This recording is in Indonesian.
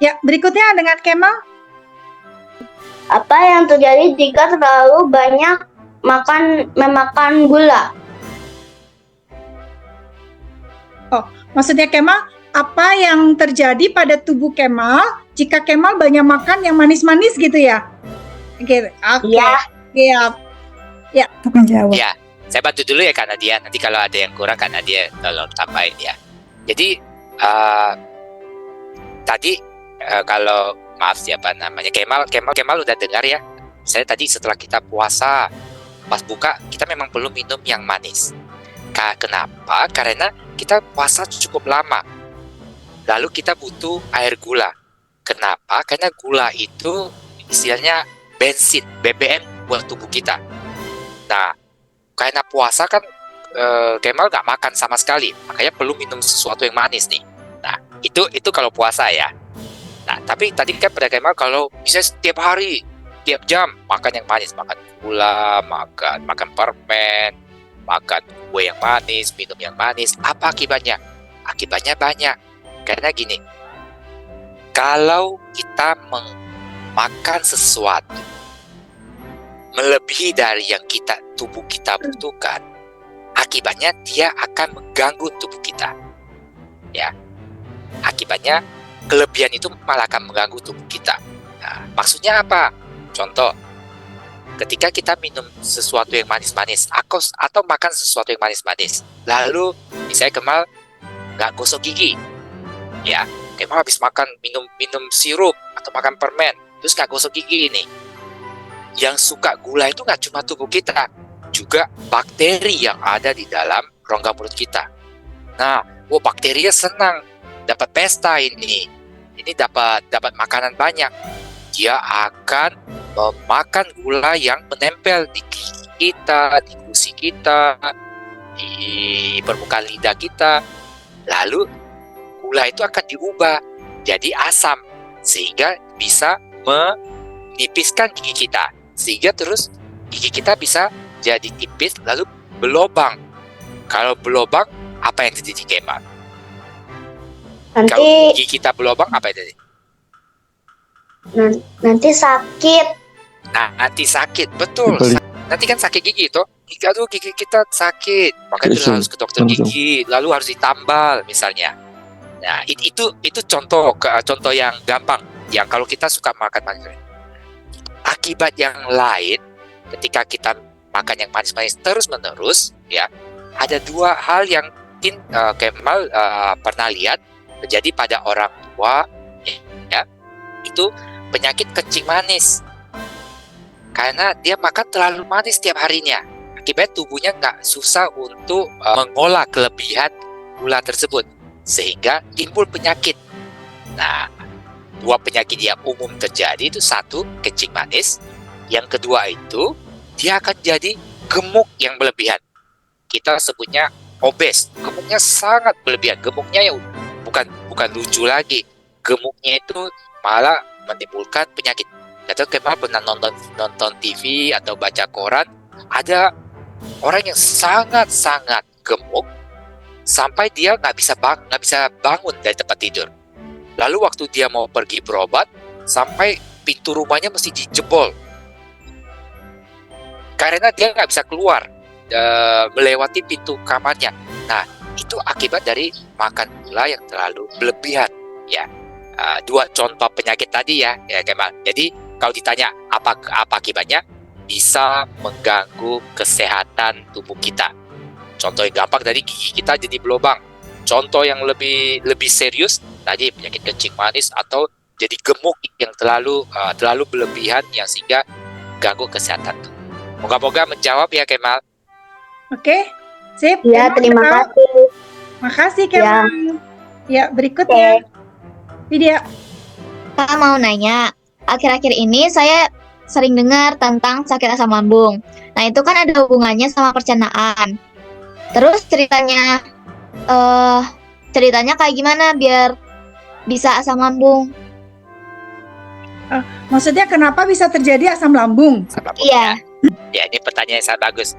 Ya, berikutnya dengan Kemal. Apa yang terjadi jika terlalu banyak memakan gula? Oh, maksudnya Kemal, apa yang terjadi pada tubuh Kemal jika Kemal banyak makan yang manis-manis gitu ya? Gitu. Oke. Iya. Siap. Ya. Untuk menjawab. Ya, saya bantu dulu ya Kak Nadia. Nanti kalau ada yang kurang Kak Nadia tolong tambahin ya. Jadi tadi kalau maaf siapa namanya Kemal udah dengar ya. Saya tadi setelah kita puasa pas buka kita memang belum minum yang manis. Kenapa? Karena kita puasa cukup lama. Lalu kita butuh air gula. Kenapa? Karena gula itu istilahnya bensin, BBM buat tubuh kita. Nah, karena puasa kan Kemal nggak makan sama sekali, makanya perlu minum sesuatu yang manis nih. Nah, itu kalau puasa ya. Nah, tapi tadi kan pada Kemal kalau bisa setiap hari, tiap jam makan yang manis, makan gula, makan permen, makan kue yang manis, minum yang manis. Apa akibatnya? Akibatnya banyak. Karena gini, kalau kita makan sesuatu melebihi dari yang tubuh kita butuhkan, akibatnya dia akan mengganggu tubuh kita. Ya, akibatnya kelebihan itu malah akan mengganggu tubuh kita. Nah, maksudnya apa? Contoh, ketika kita minum sesuatu yang manis-manis atau makan sesuatu yang manis-manis, lalu misalnya Kemal nggak gosok gigi, ya, Kemal habis minum sirup atau makan permen, terus nggak gosok gigi nih. Yang suka gula itu nggak cuma tubuh kita, juga bakteri yang ada di dalam rongga mulut kita. Nah, bakterinya senang dapat pesta ini dapat makanan banyak. Dia akan memakan gula yang menempel di gigi kita, di gusi kita, di permukaan lidah kita. Lalu gula itu akan diubah jadi asam sehingga bisa menipiskan gigi kita. Sehingga terus gigi kita bisa jadi tipis lalu berlubang. Kalau berlubang, apa yang terjadi Kemal? Kalau gigi kita berlubang, apa yang terjadi? Nanti sakit. Nah, nanti sakit, betul. Nanti kan sakit gigi itu. Aduh, gigi kita sakit, makanya terus harus ke dokter gigi, lalu harus ditambal misalnya. Nah, itu contoh yang gampang. Yang kalau kita suka makan manis. Akibat yang lain, ketika kita makan yang manis-manis terus-menerus, ya, ada dua hal yang Kemal pernah lihat terjadi pada orang tua, ya, itu penyakit kencing manis. Karena dia makan terlalu manis setiap harinya, akibat tubuhnya nggak susah untuk mengolah kelebihan gula tersebut, sehingga timbul penyakit. Nah, dua penyakit yang umum terjadi itu satu kencing manis, yang kedua itu dia akan jadi gemuk yang berlebihan. Kita sebutnya obes, gemuknya sangat berlebihan. Gemuknya ya bukan lucu lagi, gemuknya itu malah menimbulkan penyakit. Atau Kemal pernah nonton TV atau baca koran, ada orang yang sangat gemuk sampai dia nggak bisa bangun dari tempat tidur. Lalu waktu dia mau pergi berobat, sampai pintu rumahnya mesti dijebol. Karena dia nggak bisa keluar, melewati pintu kamarnya. Nah, itu akibat dari makan gula yang terlalu berlebihan. Ya, dua contoh penyakit tadi ya Kemal. Jadi kalau ditanya apa akibatnya, bisa mengganggu kesehatan tubuh kita. Contoh yang gampang tadi, gigi kita jadi berlubang. Contoh yang lebih serius tadi penyakit kencing manis atau jadi gemuk yang terlalu berlebihan yang sehingga ganggu kesehatan. Moga-moga menjawab ya Kemal. Oke, sip. Ya, terima kasih. Makasih Kemal. Ya, berikutnya. Vidya. Saya mau nanya, akhir-akhir ini saya sering dengar tentang sakit asam lambung. Nah, itu kan ada hubungannya sama pencernaan. Terus ceritanya kayak gimana biar bisa asam lambung? Maksudnya kenapa bisa terjadi asam lambung? Iya. Ya, ini pertanyaan yang sangat bagus.